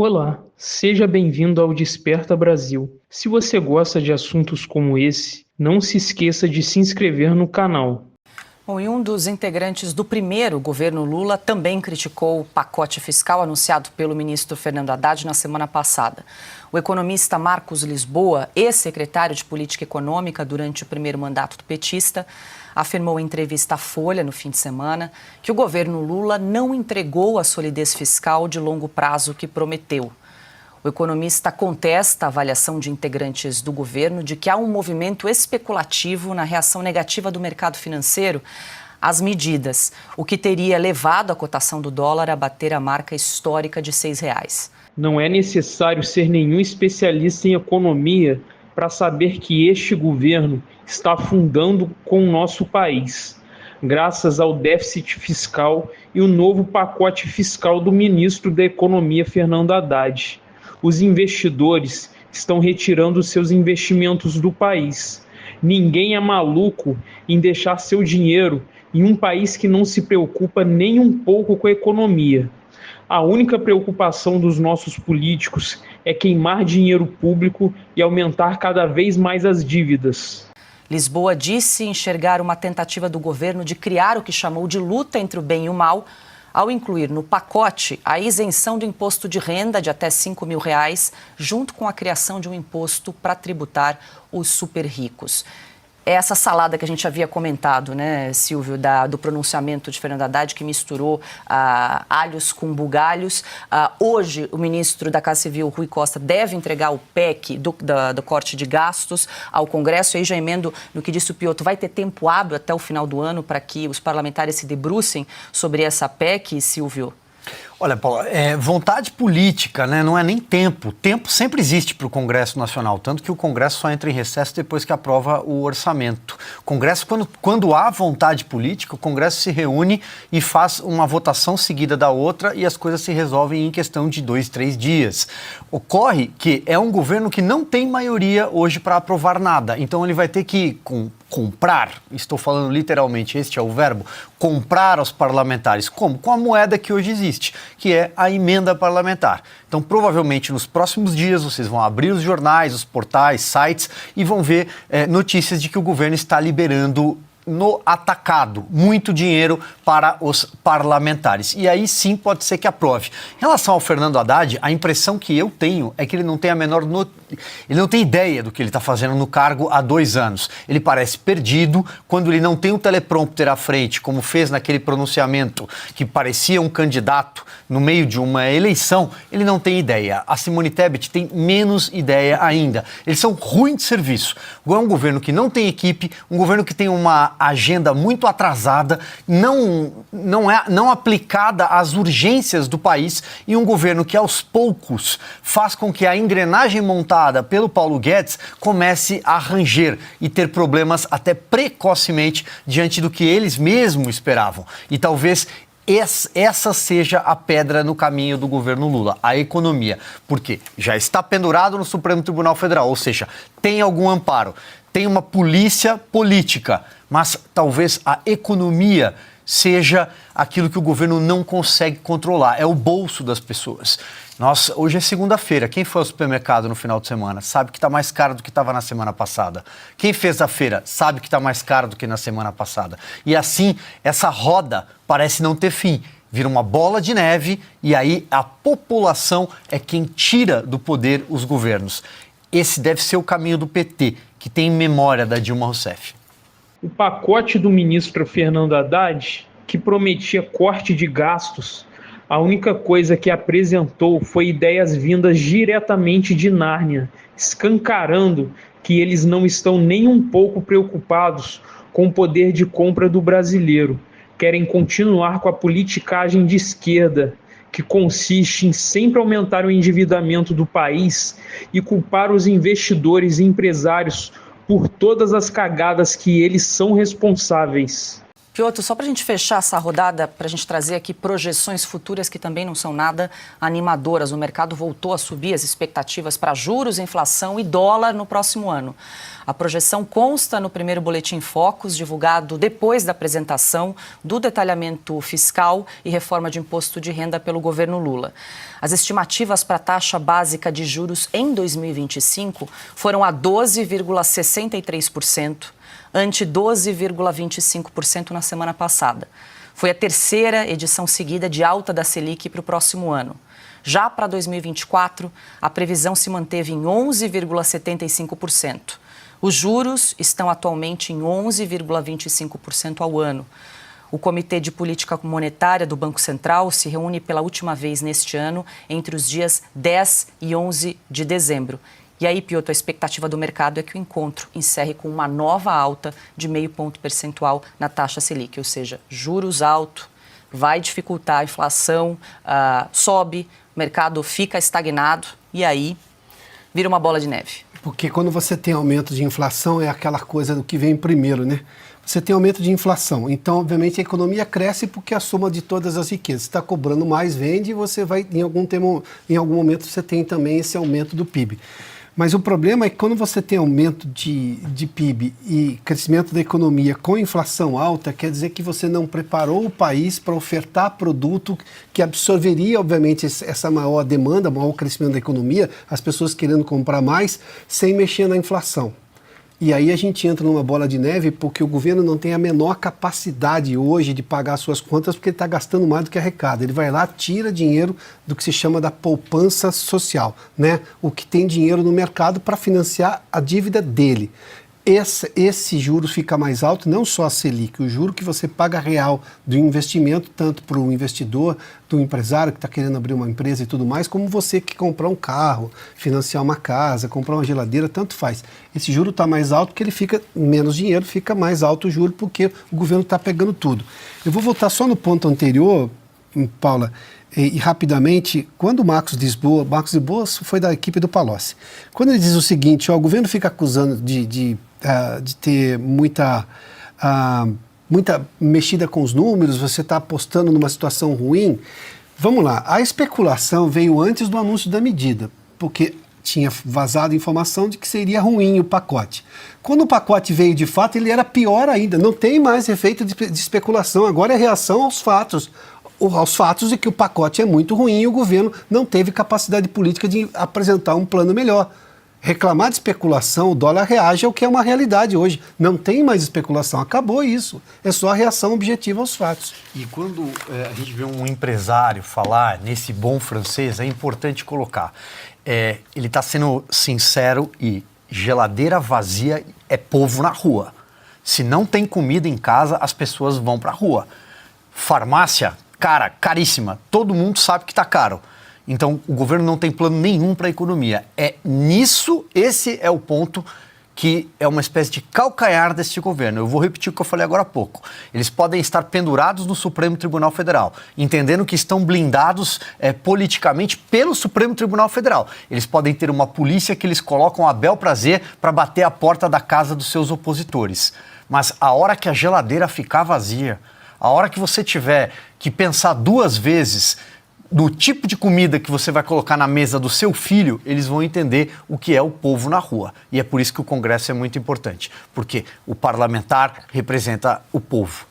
Olá, seja bem-vindo ao Desperta Brasil. Se você gosta de assuntos como esse, não se esqueça de se inscrever no canal. Bom, e um dos integrantes do primeiro governo Lula também criticou o pacote fiscal anunciado pelo ministro Fernando Haddad na semana passada. O economista Marcos Lisboa, ex-secretário de Política Econômica durante o primeiro mandato do petista, afirmou em entrevista à Folha no fim de semana que o governo Lula não entregou a solidez fiscal de longo prazo que prometeu. O economista contesta a avaliação de integrantes do governo de que há um movimento especulativo na reação negativa do mercado financeiro às medidas, o que teria levado a cotação do dólar a bater a marca histórica de R$ 6. Não é necessário ser nenhum especialista em economia para saber que este governo está afundando com o nosso país, graças ao déficit fiscal e o novo pacote fiscal do ministro da Economia, Fernando Haddad. Os investidores estão retirando seus investimentos do país. Ninguém é maluco em deixar seu dinheiro em um país que não se preocupa nem um pouco com a economia. A única preocupação dos nossos políticos é queimar dinheiro público e aumentar cada vez mais as dívidas. Lisboa disse enxergar uma tentativa do governo de criar o que chamou de luta entre o bem e o mal, ao incluir no pacote a isenção do imposto de renda de até R$ 5.000, junto com a criação de um imposto para tributar os super ricos. É essa salada que a gente havia comentado, né, Silvio, do pronunciamento de Fernando Haddad, que misturou alhos com bugalhos. Hoje, o ministro da Casa Civil, Rui Costa, deve entregar o PEC do corte de gastos ao Congresso. E aí já emendo no que disse o Piotr, vai ter tempo hábil até o final do ano para que os parlamentares se debrucem sobre essa PEC, Silvio? Olha, Paula, vontade política, né? Não é nem tempo. Tempo sempre existe para o Congresso Nacional, tanto que o Congresso só entra em recesso depois que aprova o orçamento. O Congresso, quando há vontade política, o Congresso se reúne e faz uma votação seguida da outra e as coisas se resolvem em questão de 2, 3 dias. Ocorre que é um governo que não tem maioria hoje para aprovar nada, então ele vai ter que comprar, estou falando literalmente, este é o verbo, comprar aos parlamentares. Como? Com a moeda que hoje existe, que é a emenda parlamentar. Então, provavelmente, nos próximos dias, vocês vão abrir os jornais, os portais, sites e vão ver notícias de que o governo está liberando no atacado muito dinheiro para os parlamentares. E aí sim pode ser que aprove. Em relação ao Fernando Haddad, a impressão que eu tenho é que ele não tem ele não tem ideia do que ele está fazendo no cargo há 2 anos. Ele parece perdido quando ele não tem um teleprompter à frente, como fez naquele pronunciamento que parecia um candidato no meio de uma eleição. Ele não tem ideia. A Simone Tebet tem menos ideia ainda. Eles são ruins de serviço. É um governo que não tem equipe, um governo que tem uma agenda muito atrasada, não aplicada às urgências do país, e um governo que aos poucos faz com que a engrenagem montada pelo Paulo Guedes comece a ranger e ter problemas até precocemente diante do que eles mesmos esperavam. E talvez essa seja a pedra no caminho do governo Lula, a economia, porque já está pendurado no Supremo Tribunal Federal, ou seja, tem algum amparo, tem uma polícia política, mas talvez a economia seja aquilo que o governo não consegue controlar, é o bolso das pessoas. Hoje é segunda-feira, quem foi ao supermercado no final de semana sabe que está mais caro do que estava na semana passada. Quem fez a feira sabe que está mais caro do que na semana passada. E assim, essa roda parece não ter fim. Vira uma bola de neve e aí a população é quem tira do poder os governos. Esse deve ser o caminho do PT, que tem memória da Dilma Rousseff. O pacote do ministro Fernando Haddad, que prometia corte de gastos, a única coisa que apresentou foi ideias vindas diretamente de Nárnia, escancarando que eles não estão nem um pouco preocupados com o poder de compra do brasileiro. Querem continuar com a politicagem de esquerda, que consiste em sempre aumentar o endividamento do país e culpar os investidores e empresários por todas as cagadas que eles são responsáveis. Piotr, só para a gente fechar essa rodada, para a gente trazer aqui projeções futuras que também não são nada animadoras. O mercado voltou a subir as expectativas para juros, inflação e dólar no próximo ano. A projeção consta no primeiro Boletim Focus, divulgado depois da apresentação do detalhamento fiscal e reforma de imposto de renda pelo governo Lula. As estimativas para a taxa básica de juros em 2025 foram a 12,63%, ante 12,25% na semana passada. Foi a terceira edição seguida de alta da Selic para o próximo ano. Já para 2024, a previsão se manteve em 11,75%. Os juros estão atualmente em 11,25% ao ano. O Comitê de Política Monetária do Banco Central se reúne pela última vez neste ano entre os dias 10 e 11 de dezembro. E aí, Piotr, a expectativa do mercado é que o encontro encerre com uma nova alta de 0,5 ponto percentual na taxa Selic, ou seja, juros altos, vai dificultar a inflação, sobe, o mercado fica estagnado e aí vira uma bola de neve. Porque quando você tem aumento de inflação, é aquela coisa do que vem primeiro, né? Você tem aumento de inflação, então, obviamente, a economia cresce porque é a soma de todas as riquezas. Você está cobrando mais, vende, e você vai, em algum momento, você tem também esse aumento do PIB. Mas o problema é que quando você tem aumento de PIB e crescimento da economia com inflação alta, quer dizer que você não preparou o país para ofertar produto que absorveria, obviamente, essa maior demanda, maior crescimento da economia, as pessoas querendo comprar mais, sem mexer na inflação. E aí a gente entra numa bola de neve porque o governo não tem a menor capacidade hoje de pagar suas contas porque ele está gastando mais do que arrecada. Ele vai lá, tira dinheiro do que se chama da poupança social, né? O que tem dinheiro no mercado para financiar a dívida dele. Esse juros fica mais alto, não só a Selic, o juro que você paga real do investimento, tanto para o investidor, do empresário que está querendo abrir uma empresa e tudo mais, como você que comprar um carro, financiar uma casa, comprar uma geladeira, tanto faz. Esse juro está mais alto porque ele fica menos dinheiro, fica mais alto o juro porque o governo está pegando tudo. Eu vou voltar só no ponto anterior, Paula, e rapidamente, quando o Marcos Lisboa foi da equipe do Palocci, quando ele diz o seguinte, o governo fica acusando de ter muita mexida com os números, você está apostando numa situação ruim. Vamos lá, a especulação veio antes do anúncio da medida, porque tinha vazado informação de que seria ruim o pacote. Quando o pacote veio de fato, ele era pior ainda, não tem mais efeito de especulação, agora é reação aos fatos de que o pacote é muito ruim e o governo não teve capacidade política de apresentar um plano melhor. Reclamar de especulação, o dólar reage ao que é uma realidade hoje. Não tem mais especulação, acabou isso. É só a reação objetiva aos fatos. E quando a gente vê um empresário falar nesse bom francês, é importante colocar. Ele está sendo sincero e geladeira vazia é povo na rua. Se não tem comida em casa, as pessoas vão para a rua. Farmácia, cara, caríssima. Todo mundo sabe que está caro. Então, o governo não tem plano nenhum para a economia. Esse é o ponto que é uma espécie de calcanhar deste governo. Eu vou repetir o que eu falei agora há pouco. Eles podem estar pendurados no Supremo Tribunal Federal, entendendo que estão blindados politicamente pelo Supremo Tribunal Federal. Eles podem ter uma polícia que eles colocam a bel prazer para bater a porta da casa dos seus opositores. Mas a hora que a geladeira ficar vazia, a hora que você tiver que pensar duas vezes do tipo de comida que você vai colocar na mesa do seu filho, eles vão entender o que é o povo na rua. E é por isso que o Congresso é muito importante, porque o parlamentar representa o povo.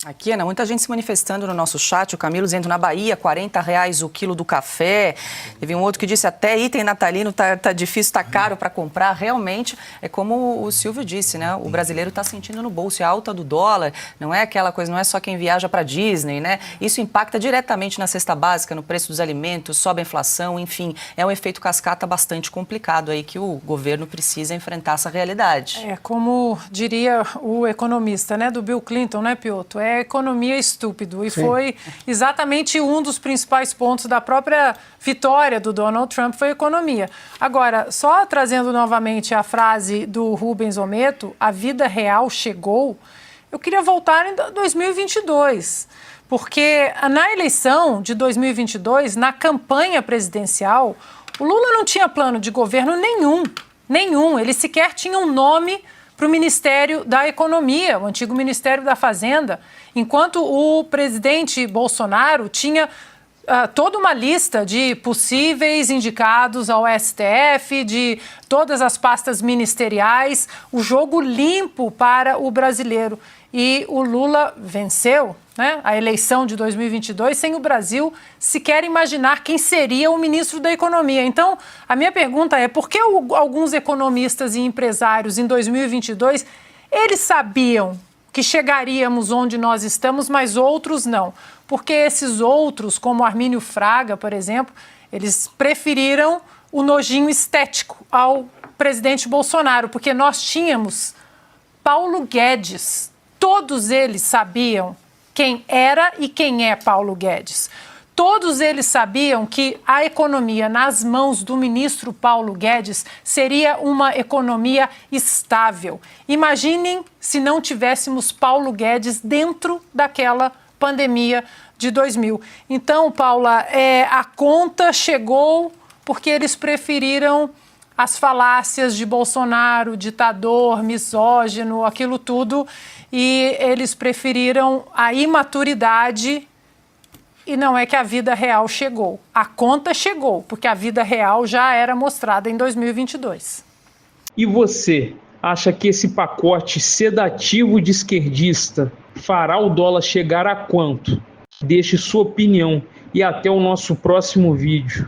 Aqui, Ana, muita gente se manifestando no nosso chat. O Camilo dizendo, na Bahia, R$40 o quilo do café. Teve um outro que disse, até item natalino tá difícil, tá caro para comprar. Realmente, é como o Silvio disse, né? O brasileiro está sentindo no bolso. É a alta do dólar, não é aquela coisa, não é só quem viaja para Disney, né? Isso impacta diretamente na cesta básica, no preço dos alimentos, sobe a inflação, enfim. É um efeito cascata bastante complicado aí que o governo precisa enfrentar essa realidade. Como diria o economista, né, do Bill Clinton, né, Piotr? Economia estúpido. E Sim. Foi exatamente um dos principais pontos da própria vitória do Donald Trump, foi a economia. Agora, só trazendo novamente a frase do Rubens Ometo, a vida real chegou, eu queria voltar em 2022. Porque na eleição de 2022, na campanha presidencial, o Lula não tinha plano de governo nenhum. Ele sequer tinha um nome para o Ministério da Economia, o antigo Ministério da Fazenda, enquanto o presidente Bolsonaro tinha toda uma lista de possíveis indicados ao STF, de todas as pastas ministeriais, o jogo limpo para o brasileiro. E o Lula venceu, né, a eleição de 2022 sem o Brasil sequer imaginar quem seria o ministro da Economia. Então, a minha pergunta é, por que alguns economistas e empresários em 2022, eles sabiam que chegaríamos onde nós estamos, mas outros não? Porque esses outros, como Armínio Fraga, por exemplo, eles preferiram o nojinho estético ao presidente Bolsonaro, porque nós tínhamos Paulo Guedes. Todos eles sabiam quem era e quem é Paulo Guedes. Todos eles sabiam que a economia nas mãos do ministro Paulo Guedes seria uma economia estável. Imaginem se não tivéssemos Paulo Guedes dentro daquela pandemia de 2000. Então, Paula, a conta chegou porque eles preferiram as falácias de Bolsonaro, ditador, misógino, aquilo tudo, e eles preferiram a imaturidade. E não é que a vida real chegou. A conta chegou, porque a vida real já era mostrada em 2022. E você, acha que esse pacote sedativo de esquerdista fará o dólar chegar a quanto? Deixe sua opinião e até o nosso próximo vídeo.